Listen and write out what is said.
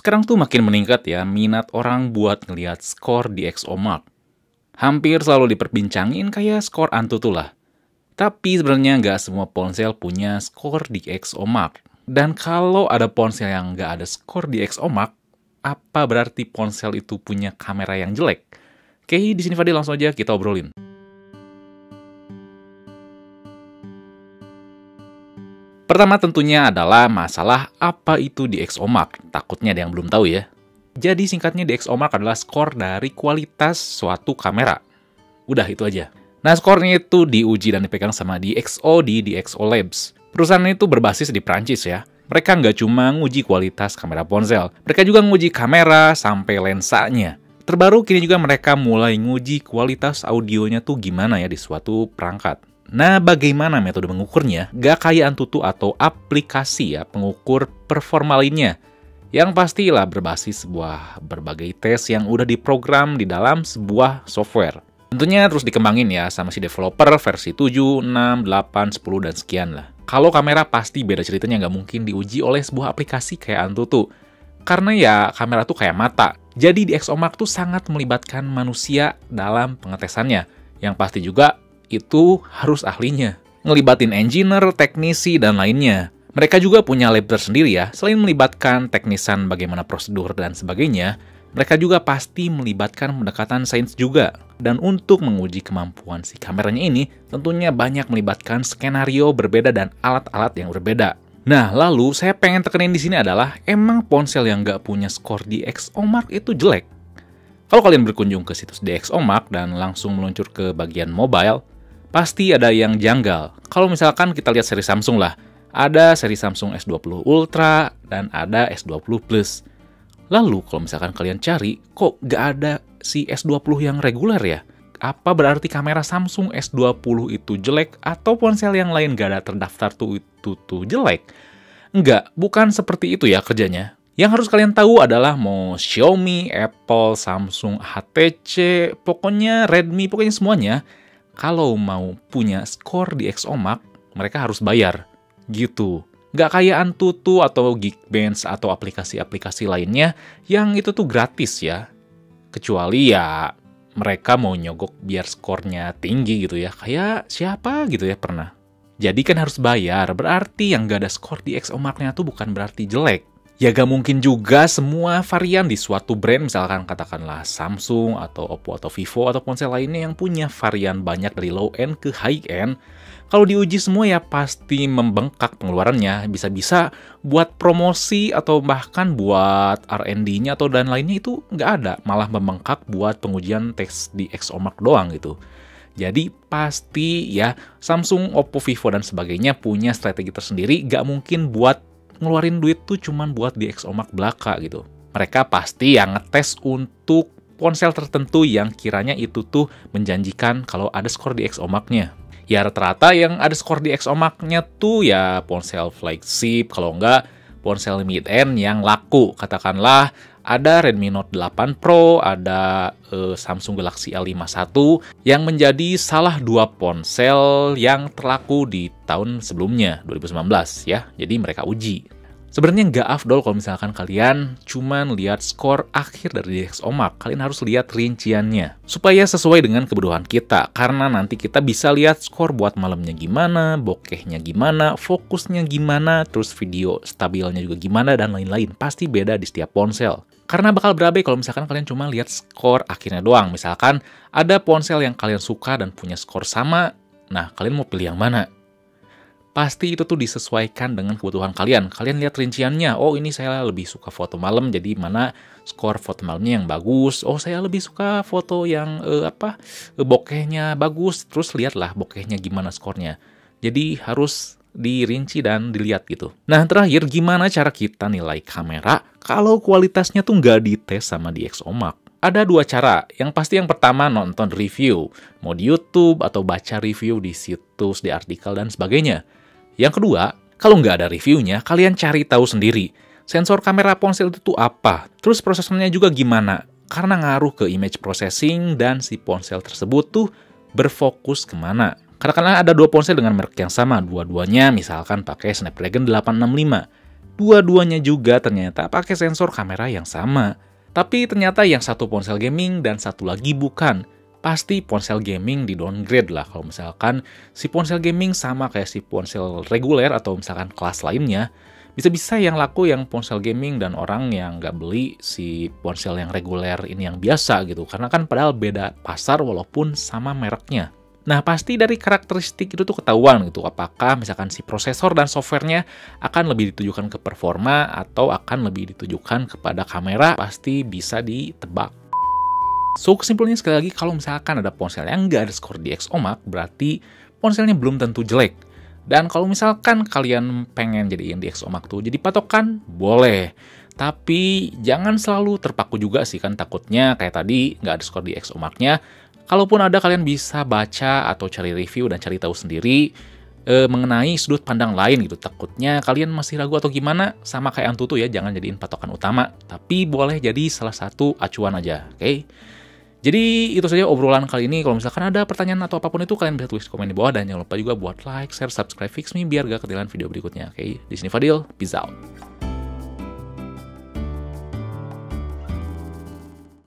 Sekarang tuh makin meningkat ya minat orang buat ngelihat skor di XOMark. Hampir selalu diperbincangin kayak skor Antutu lah. Tapi sebenarnya nggak semua ponsel punya skor di XOMark. Dan kalau ada ponsel yang nggak ada skor di XOMark, apa berarti ponsel itu punya kamera yang jelek? Oke, di sini Fadil langsung aja kita obrolin. Pertama tentunya adalah masalah apa itu di XOMark. Takutnya ada yang belum tahu ya. Jadi singkatnya DxOMark adalah skor dari kualitas suatu kamera. Udah itu aja. Nah, skornya itu diuji dan dipegang sama DxO di DxO Labs. Perusahaan itu berbasis di Prancis ya. Mereka nggak cuma nguji kualitas kamera ponsel, mereka juga nguji kamera sampai lensanya. Terbaru kini juga mereka mulai nguji kualitas audionya tuh gimana ya di suatu perangkat. Nah, bagaimana metode mengukurnya? Gak kayak Antutu atau aplikasi ya pengukur performa lainnya. Yang pastilah berbasis sebuah berbagai tes yang udah diprogram di dalam sebuah software. Tentunya terus dikembangin ya sama si developer versi 7, 6, 8, 10, dan sekian lah. Kalau kamera pasti beda ceritanya, nggak mungkin diuji oleh sebuah aplikasi kayak Antutu. Karena ya kamera tuh kayak mata. Jadi di DxOMark tuh sangat melibatkan manusia dalam pengetesannya. Yang pasti juga itu harus ahlinya. Ngelibatin engineer, teknisi, dan lainnya. Mereka juga punya lab tersendiri ya. Selain melibatkan teknisan bagaimana prosedur dan sebagainya, mereka juga pasti melibatkan pendekatan sains juga. Dan untuk menguji kemampuan si kameranya ini, tentunya banyak melibatkan skenario berbeda dan alat-alat yang berbeda. Nah, lalu saya pengen tekenin di sini adalah, emang ponsel yang nggak punya skor di DxOMark itu jelek? Kalau kalian berkunjung ke situs DxOMark dan langsung meluncur ke bagian mobile, pasti ada yang janggal. Kalau misalkan kita lihat seri Samsung lah, ada seri Samsung S20 Ultra dan ada S20 Plus. Lalu kalau misalkan kalian cari, kok nggak ada si S20 yang reguler ya? Apa berarti kamera Samsung S20 itu jelek atau ponsel yang lain nggak ada terdaftar tuh jelek? Enggak, bukan seperti itu ya kerjanya. Yang harus kalian tahu adalah mau Xiaomi, Apple, Samsung, HTC, pokoknya Redmi, pokoknya semuanya, kalau mau punya skor di DxOMark, mereka harus bayar. Gitu. Nggak kayak Antutu atau Geekbench atau aplikasi-aplikasi lainnya yang itu tuh gratis ya. Kecuali ya mereka mau nyogok biar skornya tinggi gitu ya. Kayak siapa gitu ya pernah. Jadi kan harus bayar. Berarti yang nggak ada skor di DxOMark-nya tuh bukan berarti jelek. Ya gak mungkin juga semua varian di suatu brand, misalkan katakanlah Samsung atau Oppo atau Vivo atau ponsel lainnya yang punya varian banyak dari low end ke high end. Kalau diuji semua ya pasti membengkak pengeluarannya, bisa-bisa buat promosi atau bahkan buat R&D-nya atau dan lainnya itu nggak ada, malah membengkak buat pengujian tes di DxOMark doang gitu. Jadi pasti ya Samsung, Oppo, Vivo dan sebagainya punya strategi tersendiri, nggak mungkin buat ngeluarin duit tuh cuman buat di DxOMark belaka gitu. Mereka pasti yang ngetes untuk ponsel tertentu yang kiranya itu tuh menjanjikan kalau ada skor di DxOMark-nya. Ya rata-rata yang ada skor di DxOMark-nya tuh ya ponsel flagship, kalau enggak ponsel mid-end yang laku. Katakanlah ada Redmi Note 8 Pro, ada Samsung Galaxy A51 yang menjadi salah dua ponsel yang terlaku di tahun sebelumnya, 2019 ya. Jadi mereka uji. Sebenarnya nggak afdol kalau misalkan kalian cuman lihat skor akhir dari DxOMark. Kalian harus lihat rinciannya. Supaya sesuai dengan kebutuhan kita. Karena nanti kita bisa lihat skor buat malamnya gimana, bokehnya gimana, fokusnya gimana, terus video stabilnya juga gimana, dan lain-lain. Pasti beda di setiap ponsel. Karena bakal berabe kalau misalkan kalian cuma lihat skor akhirnya doang. Misalkan ada ponsel yang kalian suka dan punya skor sama, nah kalian mau pilih yang mana? Pasti itu tuh disesuaikan dengan kebutuhan kalian. Kalian lihat rinciannya, oh ini saya lebih suka foto malam, jadi mana skor foto malamnya yang bagus. Oh saya lebih suka foto yang bokehnya bagus. Terus lihatlah bokehnya gimana skornya. Jadi harus dirinci dan dilihat gitu. Nah terakhir, gimana cara kita nilai kamera kalau kualitasnya tuh nggak dites sama di DxOMark? Ada dua cara. Yang pasti yang pertama nonton review. Mau di YouTube atau baca review di situs, di artikel dan sebagainya. Yang kedua, kalau nggak ada reviewnya, kalian cari tahu sendiri. Sensor kamera ponsel itu apa? Terus prosesnya juga gimana? Karena ngaruh ke image processing dan si ponsel tersebut tuh berfokus kemana. Kadang-kadang ada dua ponsel dengan merek yang sama, dua-duanya misalkan pakai Snapdragon 865. Dua-duanya juga ternyata pakai sensor kamera yang sama. Tapi ternyata yang satu ponsel gaming dan satu lagi bukan. Pasti ponsel gaming di downgrade lah kalau misalkan si ponsel gaming sama kayak si ponsel reguler atau misalkan kelas lainnya. Bisa-bisa yang laku yang ponsel gaming dan orang yang nggak beli si ponsel yang reguler ini yang biasa gitu. Karena kan padahal beda pasar walaupun sama mereknya. Nah, pasti dari karakteristik itu tuh ketahuan gitu, apakah misalkan si prosesor dan softwarenya akan lebih ditujukan ke performa atau akan lebih ditujukan kepada kamera, pasti bisa ditebak. So, kesimpulannya sekali lagi, kalau misalkan ada ponsel yang nggak ada skor di Xomax, berarti ponselnya belum tentu jelek. Dan kalau misalkan kalian pengen jadiin di Xomax tuh jadi patokan, boleh. Tapi jangan selalu terpaku juga sih, kan takutnya kayak tadi nggak ada skor di Xomax-nya. Kalaupun ada, kalian bisa baca atau cari review dan cari tahu sendiri mengenai sudut pandang lain gitu. Takutnya kalian masih ragu atau gimana, sama kayak Antutu ya, jangan jadiin patokan utama. Tapi boleh jadi salah satu acuan aja, oke? Jadi itu saja obrolan kali ini. Kalau misalkan ada pertanyaan atau apapun itu, kalian bisa tulis komen di bawah. Dan jangan lupa juga buat like, share, subscribe Fix Me biar gak ketinggalan video berikutnya, oke? Di sini Fadil, peace out.